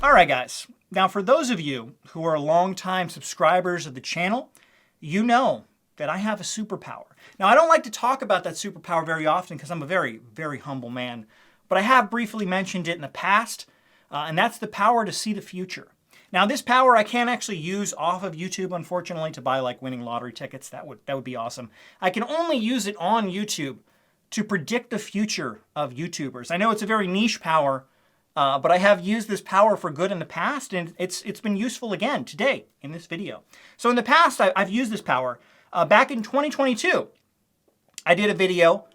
All right, guys. Now, for those of you who are longtime subscribers of the channel, you know that I have a superpower. Now, I don't like to talk about that superpower very often because I'm a very, very humble man, but I have briefly mentioned it in the past, and that's the power to see the future. Now, this power I can't actually use off of YouTube, unfortunately, to buy like winning lottery tickets. That would be awesome. I can only use it on YouTube to predict the future of YouTubers. I know it's a very niche power, but I have used this power for good in the past, and it's been useful again today in this video. So in the past, I've used this power. Back in 2022, I did a video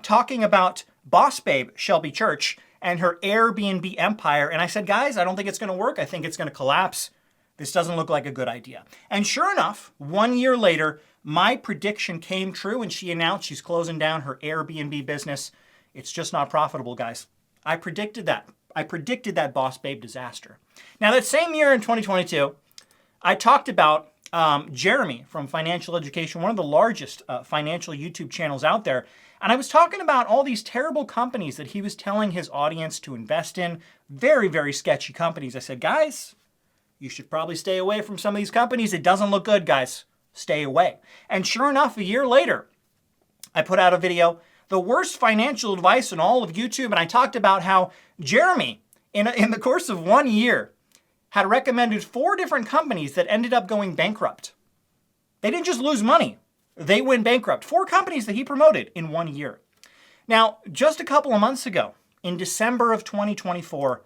talking about Boss Babe Shelby Church and her Airbnb empire, and I said, guys, I don't think it's going to work. I think it's going to collapse. This doesn't look like a good idea. And sure enough, 1 year later, my prediction came true, and she announced she's closing down her Airbnb business. It's just not profitable, guys. I predicted that. I predicted that Boss Babe disaster. Now, that same year in 2022, I talked about Jeremy from Financial Education, one of the largest financial YouTube channels out there. And I was talking about all these terrible companies that he was telling his audience to invest in. Very, very sketchy companies. I said, guys, you should probably stay away from some of these companies. It doesn't look good, guys. Stay away. And sure enough, a year later, I put out a video, the worst financial advice in all of YouTube. And I talked about how Jeremy, in the course of 1 year, had recommended 4 different companies that ended up going bankrupt. They didn't just lose money. They went bankrupt. 4 companies that he promoted in 1 year. Now, just a couple of months ago, in December of 2024,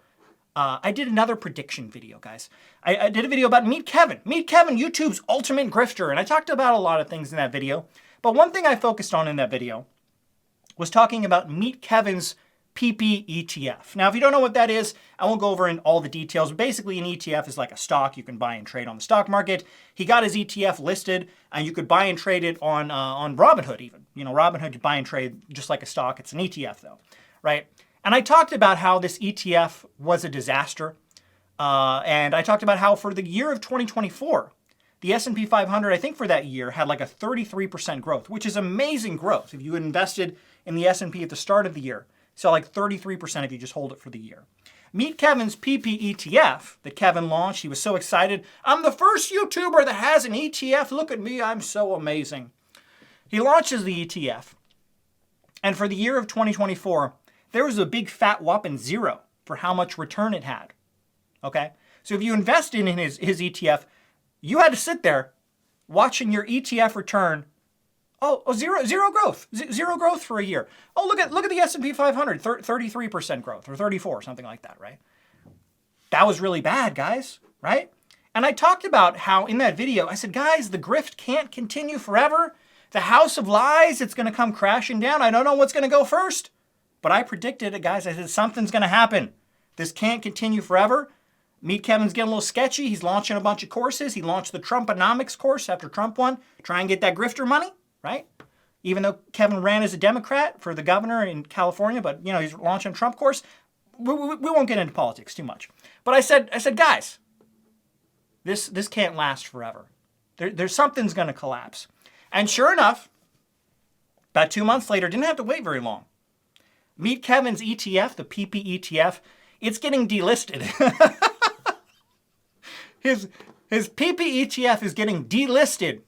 I did another prediction video, guys. I did a video about Meet Kevin. Meet Kevin, YouTube's ultimate grifter. And I talked about a lot of things in that video. But one thing I focused on in that video was talking about Meet Kevin's PP ETF. Now, if you don't know what that is, I won't go over in all the details. Basically, an ETF is like a stock you can buy and trade on the stock market. He got his ETF listed, and you could buy and trade it on Robinhood even. You know, Robinhood, you buy and trade just like a stock. It's an ETF, though, right? And I talked about how this ETF was a disaster, and I talked about how for the year of 2024, the S&P 500, I think for that year, had like a 33% growth, which is amazing growth. If you had invested in the S&P at the start of the year, so like 33% if you just hold it for the year. Meet Kevin's PP ETF that Kevin launched. He was so excited. I'm the first YouTuber that has an ETF. Look at me. I'm so amazing. He launches the ETF. And for the year of 2024, there was a big fat whopping 0 for how much return it had. Okay? So if you invested in his ETF, you had to sit there watching your ETF return. Zero growth. Zero growth for a year. Oh, look at the S&P 500, 33% growth or 34, something like that, right? That was really bad, guys, right? And I talked about how in that video, I said, guys, the grift can't continue forever. The house of lies, it's going to come crashing down. I don't know what's going to go first, but I predicted it, guys. I said, something's going to happen. This can't continue forever. Meet Kevin's getting a little sketchy. He's launching a bunch of courses. He launched the Trumponomics course after Trump won. Try and get that grifter money. Right? Even though Kevin ran as a Democrat for the governor in California, but you know, he's launching a Trump course. We won't get into politics too much. But I said, guys, this can't last forever. There's something's going to collapse. And sure enough, about 2 months later, didn't have to wait very long. Meet Kevin's ETF, the PP ETF, it's getting delisted. His PP ETF is getting delisted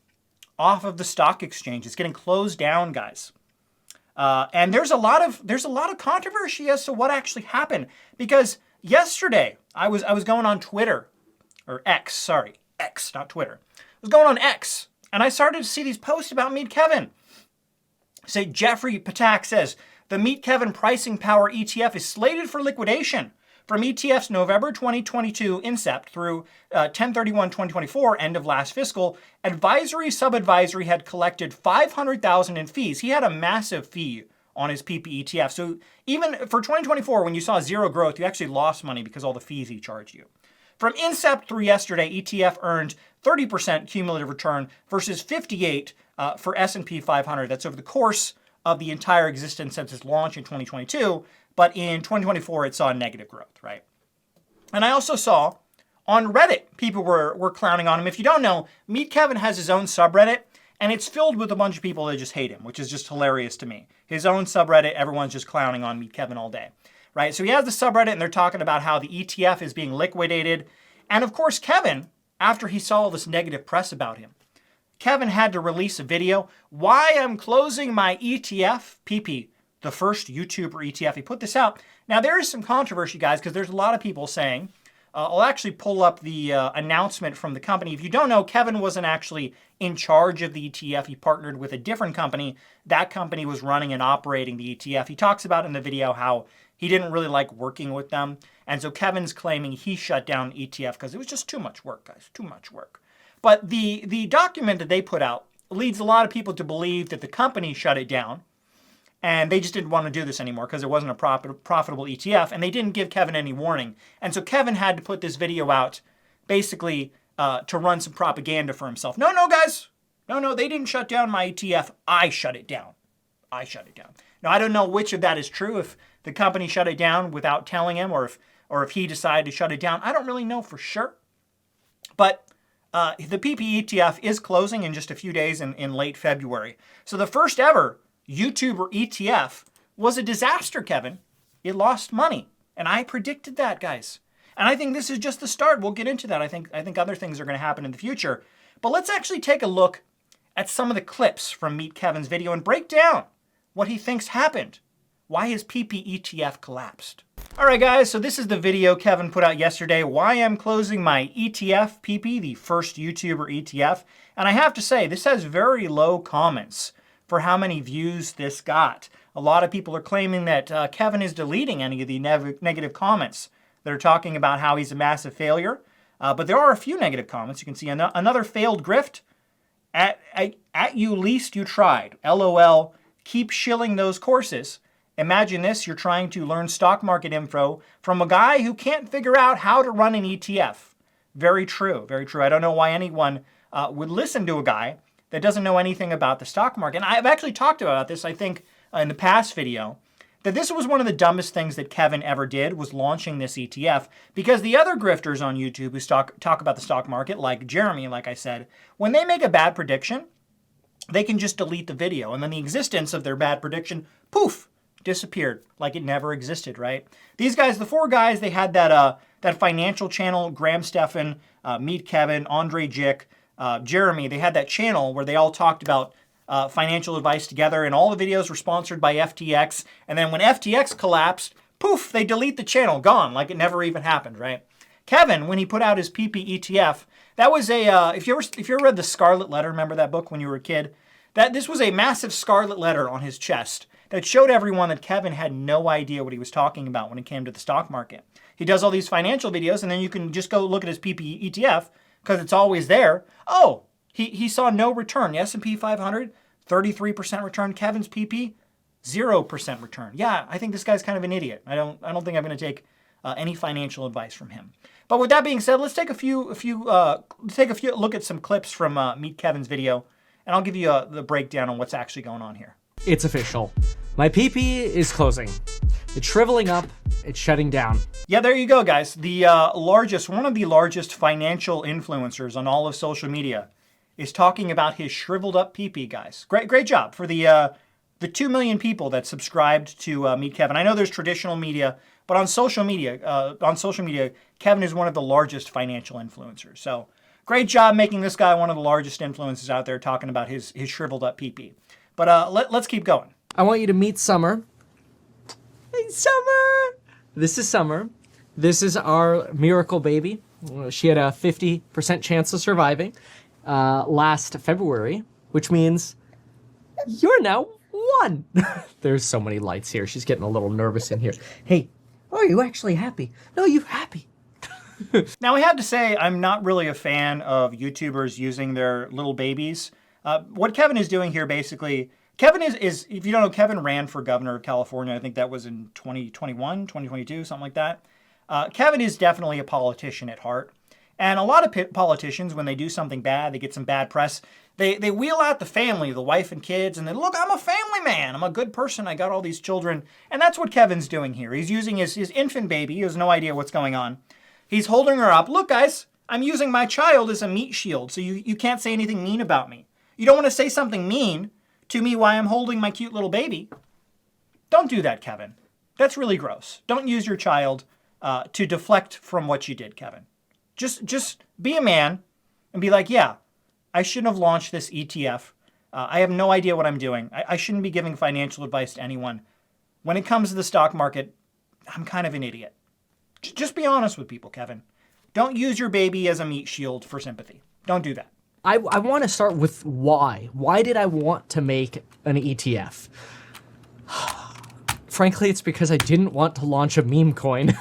off of the stock exchange. It's getting closed down, guys. And there's a lot of controversy as to what actually happened, because yesterday I was going on Twitter, or X, not Twitter. I was going on X, and I started to see these posts about Meet Kevin. Say Jeffrey Patak says the Meet Kevin Pricing Power ETF is slated for liquidation. From ETF's November 2022 incept through 10/31/2024, end of last fiscal, advisory sub-advisory had collected $500,000 in fees. He had a massive fee on his PP ETF. So even for 2024, when you saw 0 growth, you actually lost money because all the fees he charged you. From incept through yesterday, ETF earned 30% cumulative return versus 58 for S&P 500. That's over the course of the entire existence since its launch in 2022. But in 2024, it saw negative growth, right? And I also saw on Reddit, people were clowning on him. If you don't know, Meet Kevin has his own subreddit, and it's filled with a bunch of people that just hate him, which is just hilarious to me. His own subreddit, everyone's just clowning on Meet Kevin all day. right? So he has the subreddit and they're talking about how the ETF is being liquidated. And of course, Kevin, after he saw all this negative press about him, Kevin had to release a video, why I'm closing my ETF, PP, the first YouTuber ETF. He put this out. Now there is some controversy, guys, because there's a lot of people saying, I'll actually pull up the announcement from the company. If you don't know, Kevin wasn't actually in charge of the ETF. He partnered with a different company. That company was running and operating the ETF. He talks about in the video how he didn't really like working with them. And so Kevin's claiming he shut down ETF because it was just too much work, guys, too much work. But the document that they put out leads a lot of people to believe that the company shut it down and they just didn't want to do this anymore because it wasn't a profitable ETF, and they didn't give Kevin any warning. And so Kevin had to put this video out basically to run some propaganda for himself. No, guys. No, they didn't shut down my ETF. I shut it down. I shut it down. Now, I don't know which of that is true, if the company shut it down without telling him or if he decided to shut it down. I don't really know for sure. But the PP ETF is closing in just a few days in late February. So the first ever YouTuber ETF was a disaster, Kevin. It lost money. And I predicted that, guys. And I think this is just the start. We'll get into that. I think other things are going to happen in the future. But let's actually take a look at some of the clips from Meet Kevin's video and break down what he thinks happened. Why his PP ETF collapsed. All right, guys, so this is the video Kevin put out yesterday, why I'm closing my ETF PP, the first YouTuber ETF. And I have to say, this has very low comments for how many views this got. A lot of people are claiming that Kevin is deleting any of the negative comments that are talking about how he's a massive failure. But there are a few negative comments. You can see another failed grift. At you least you tried. LOL. Keep shilling those courses. Imagine this, you're trying to learn stock market info from a guy who can't figure out how to run an ETF. Very true, very true. I don't know why anyone would listen to a guy that doesn't know anything about the stock market. And I've actually talked about this, I think, in the past video, that this was one of the dumbest things that Kevin ever did, was launching this ETF, because the other grifters on YouTube who talk about the stock market, like Jeremy, like I said, when they make a bad prediction, they can just delete the video, and then the existence of their bad prediction, poof, disappeared like it never existed, right? These guys, the four guys, they had that financial channel, Graham Stephan, Meet Kevin, Andre Jick, Jeremy. They had that channel where they all talked about financial advice together, and all the videos were sponsored by FTX. And then when FTX collapsed, poof, they delete the channel, gone, like it never even happened, right? Kevin, when he put out his PP ETF, that was a, if you ever read The Scarlet Letter, remember that book when you were a kid? This was a massive scarlet letter on his chest that showed everyone that Kevin had no idea what he was talking about when it came to the stock market. He does all these financial videos, and then you can just go look at his PP ETF, because it's always there. Oh, he saw no return. The S&P 500, 33% return. Kevin's PP, 0% return. Yeah, I think this guy's kind of an idiot. I don't think I'm going to take any financial advice from him. But with that being said, let's take a look at some clips from Meet Kevin's video, and I'll give you the breakdown on what's actually going on here. It's official. My PP is closing. It's shriveling up. It's shutting down. Yeah, there you go, guys. The one of the largest financial influencers on all of social media is talking about his shriveled up PP, guys. Great job for the 2 million people that subscribed to Meet Kevin. I know there's traditional media, but on social media, Kevin is one of the largest financial influencers. So great job making this guy one of the largest influencers out there, talking about his shriveled up PP. But let's keep going. I want you to meet Summer. Hey, Summer! This is Summer. This is our miracle baby. She had a 50% chance of surviving last February, which means you're now one. There's so many lights here. She's getting a little nervous in here. Hey, are you actually happy? No, you happy. Now, I have to say, I'm not really a fan of YouTubers using their little babies. What Kevin is doing here, basically, Kevin is, if you don't know, Kevin ran for governor of California. I think that was in 2021, 2022, something like that. Kevin is definitely a politician at heart. And a lot of politicians, when they do something bad, they get some bad press, they wheel out the family, the wife and kids, and they look, I'm a family man. I'm a good person. I got all these children. And that's what Kevin's doing here. He's using his infant baby. He has no idea what's going on. He's holding her up. Look, guys, I'm using my child as a meat shield, so you can't say anything mean about me. You don't want to say something mean to me while I'm holding my cute little baby. Don't do that, Kevin. That's really gross. Don't use your child to deflect from what you did, Kevin. Just be a man and be like, yeah, I shouldn't have launched this ETF. I have no idea what I'm doing. I shouldn't be giving financial advice to anyone. When it comes to the stock market, I'm kind of an idiot. Just be honest with people, Kevin. Don't use your baby as a meat shield for sympathy. Don't do that. I want to start with why. Why did I want to make an ETF? Frankly, it's because I didn't want to launch a meme coin.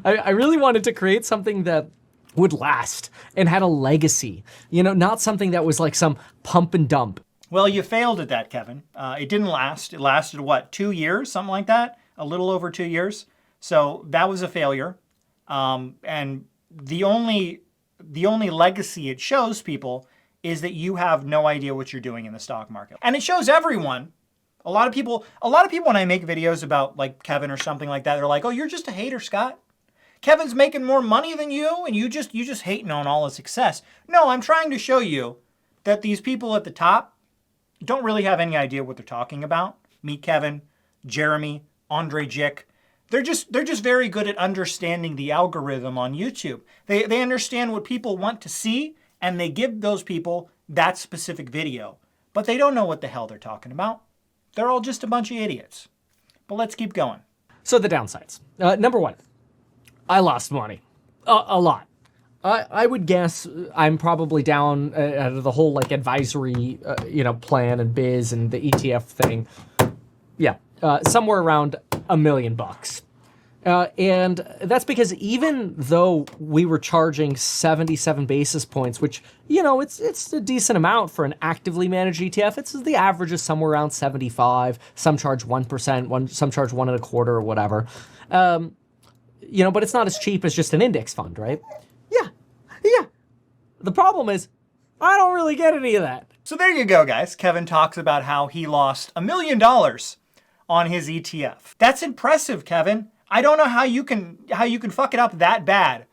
I really wanted to create something that would last and had a legacy. You know, not something that was like some pump and dump. Well, you failed at that, Kevin. It didn't last. It lasted, what, 2 years? Something like that? A little over 2 years. So that was a failure. And the only legacy it shows people is that you have no idea what you're doing in the stock market. And it shows everyone. A lot of people when I make videos about like Kevin or something like that, they're like, oh, you're just a hater, Scott. Kevin's making more money than you and you just hating on all his success. No, I'm trying to show you that these people at the top don't really have any idea what they're talking about. Meet Kevin, Jeremy, Andre Jick. They're just very good at understanding the algorithm on YouTube. They understand what people want to see and they give those people that specific video. But they don't know what the hell they're talking about. They're all just a bunch of idiots. But let's keep going. So the downsides. Number one, I lost money. A lot. I would guess I'm probably down out of the whole like advisory, plan and biz and the ETF thing. Yeah, somewhere around $1 million. And that's because even though we were charging 77 basis points, which, it's a decent amount for an actively managed ETF. It's the average is somewhere around 75. Some charge 1%, some charge 1.25 or whatever. But it's not as cheap as just an index fund, right? Yeah. The problem is I don't really get any of that. So there you go, guys. Kevin talks about how he lost $1 million on his ETF. That's impressive, Kevin. I don't know how you can fuck it up that bad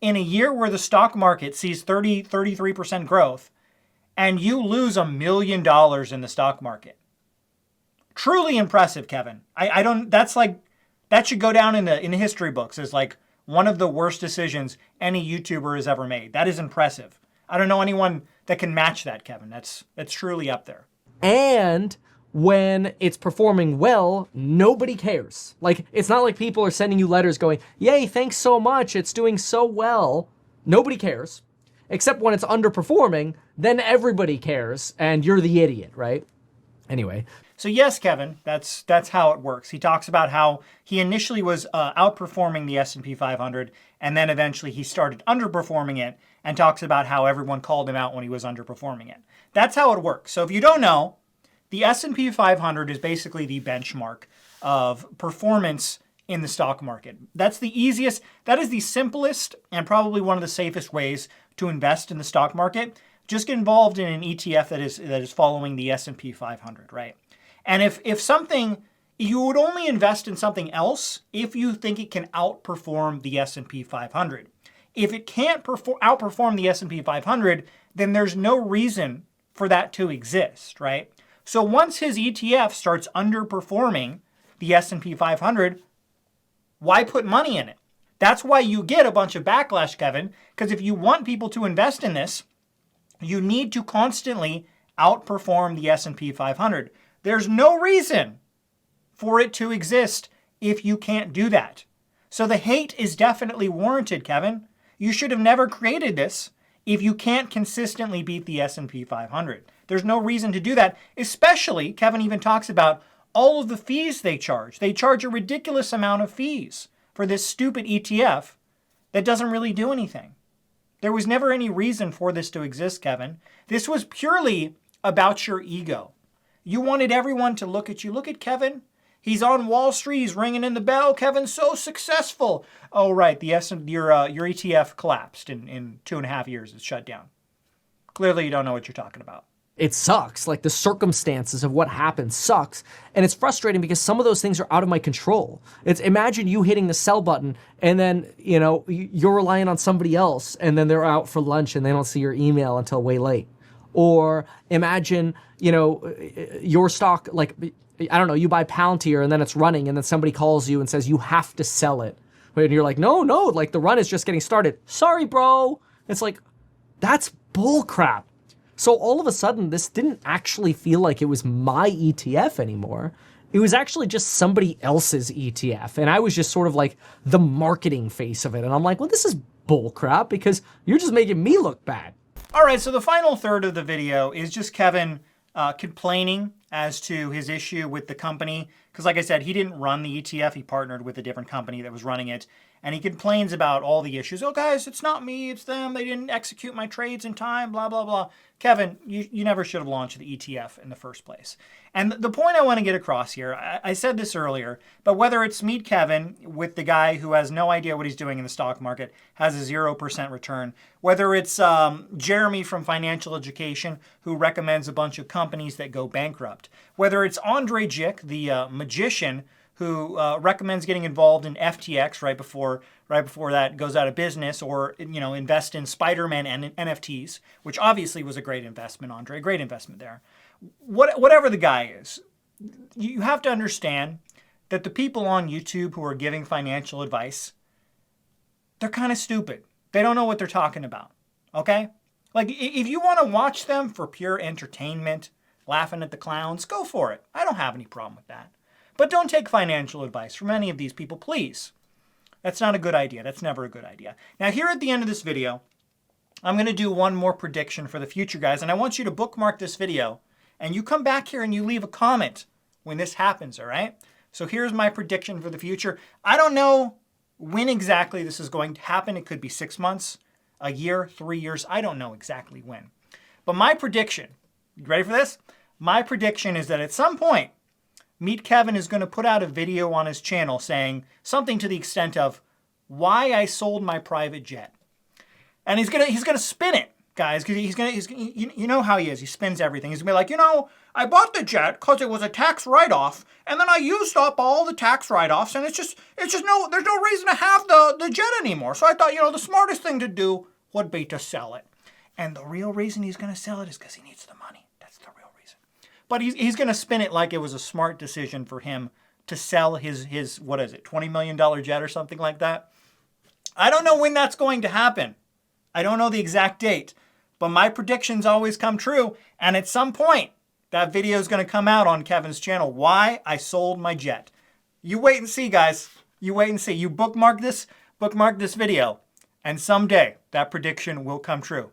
in a year where the stock market sees 33% growth and you lose $1 million in the stock market. Truly impressive, Kevin. That should go down in the history books as like one of the worst decisions any YouTuber has ever made. That is impressive. I don't know anyone that can match that, Kevin. That's truly up there. And when it's performing well, nobody cares. Like, it's not like people are sending you letters going, yay, thanks so much, it's doing so well. Nobody cares. Except when it's underperforming, then everybody cares, and you're the idiot, right? Anyway. So yes, Kevin, that's how it works. He talks about how he initially was outperforming the S&P 500, and then eventually he started underperforming it, and talks about how everyone called him out when he was underperforming it. That's how it works. So if you don't know, the S&P 500 is basically the benchmark of performance in the stock market. That is the simplest and probably one of the safest ways to invest in the stock market. Just get involved in an ETF that is following the S&P 500, right? And if something, you would only invest in something else if you think it can outperform the S&P 500. If it can't outperform the S&P 500, then there's no reason for that to exist, right? So once his ETF starts underperforming the S&P 500, why put money in it? That's why you get a bunch of backlash, Kevin, because if you want people to invest in this, you need to constantly outperform the S&P 500. There's no reason for it to exist if you can't do that. So the hate is definitely warranted, Kevin. You should have never created this if you can't consistently beat the S&P 500. There's no reason to do that, especially, Kevin even talks about all of the fees they charge. They charge a ridiculous amount of fees for this stupid ETF that doesn't really do anything. There was never any reason for this to exist, Kevin. This was purely about your ego. You wanted everyone to look at you. Look at Kevin. He's on Wall Street. He's ringing in the bell. Kevin's so successful. Oh, right. Your ETF collapsed in 2.5 years. It's shut down. Clearly, you don't know what you're talking about. It sucks. Like, the circumstances of what happened sucks. And it's frustrating because some of those things are out of my control. Imagine you hitting the sell button and then, you're relying on somebody else and then they're out for lunch and they don't see your email until way late. Or imagine, your stock, like, I don't know, you buy Palantir and then it's running and then somebody calls you and says you have to sell it. And you're like, no, like the run is just getting started. Sorry, bro. It's like, that's bull crap. So all of a sudden, this didn't actually feel like it was my ETF anymore. It was actually just somebody else's ETF. And I was just sort of like the marketing face of it. And I'm like, well, this is bull crap because you're just making me look bad. All right, so the final third of the video is just Kevin complaining as to his issue with the company. Because like I said, he didn't run the ETF. He partnered with a different company that was running it. And he complains about all the issues. Oh, guys, it's not me, it's them. They didn't execute my trades in time, blah, blah, blah. Kevin, you never should have launched the ETF in the first place. And the point I want to get across here, I said this earlier, but whether it's Meet Kevin with the guy who has no idea what he's doing in the stock market, has a 0% return, whether it's Jeremy from Financial Education who recommends a bunch of companies that go bankrupt, whether it's Andre Jick, the magician who recommends getting involved in FTX right before that goes out of business, or invest in Spider-Man and NFTs, which obviously was a great investment, Andre, great investment there. Whatever the guy is, you have to understand that the people on YouTube who are giving financial advice, they're kind of stupid. They don't know what they're talking about, okay? Like, if you want to watch them for pure entertainment, laughing at the clowns, go for it. I don't have any problem with that. But don't take financial advice from any of these people, please. That's not a good idea. That's never a good idea. Now, here at the end of this video, I'm going to do one more prediction for the future, guys, and I want you to bookmark this video, and you come back here and you leave a comment when this happens, all right? So here's my prediction for the future. I don't know when exactly this is going to happen. It could be 6 months, a year, 3 years. I don't know exactly when. But my prediction, you ready for this? My prediction is that at some point, Meet Kevin is going to put out a video on his channel saying something to the extent of why I sold my private jet. And he's gonna spin it, guys, because you know how he is. He spins everything. He's gonna be like, I bought the jet because it was a tax write-off, and then I used up all the tax write-offs, and there's no reason to have the jet anymore. So I thought, the smartest thing to do would be to sell it. And the real reason he's gonna sell it is because he needs the money. That's the real reason. But he's gonna spin it like it was a smart decision for him to sell his what is it, $20 million jet or something like that. I don't know when that's going to happen. I don't know the exact date, but my predictions always come true. And at some point, that video is going to come out on Kevin's channel, why I sold my jet. You wait and see, guys. You wait and see. You bookmark this video, and someday that prediction will come true.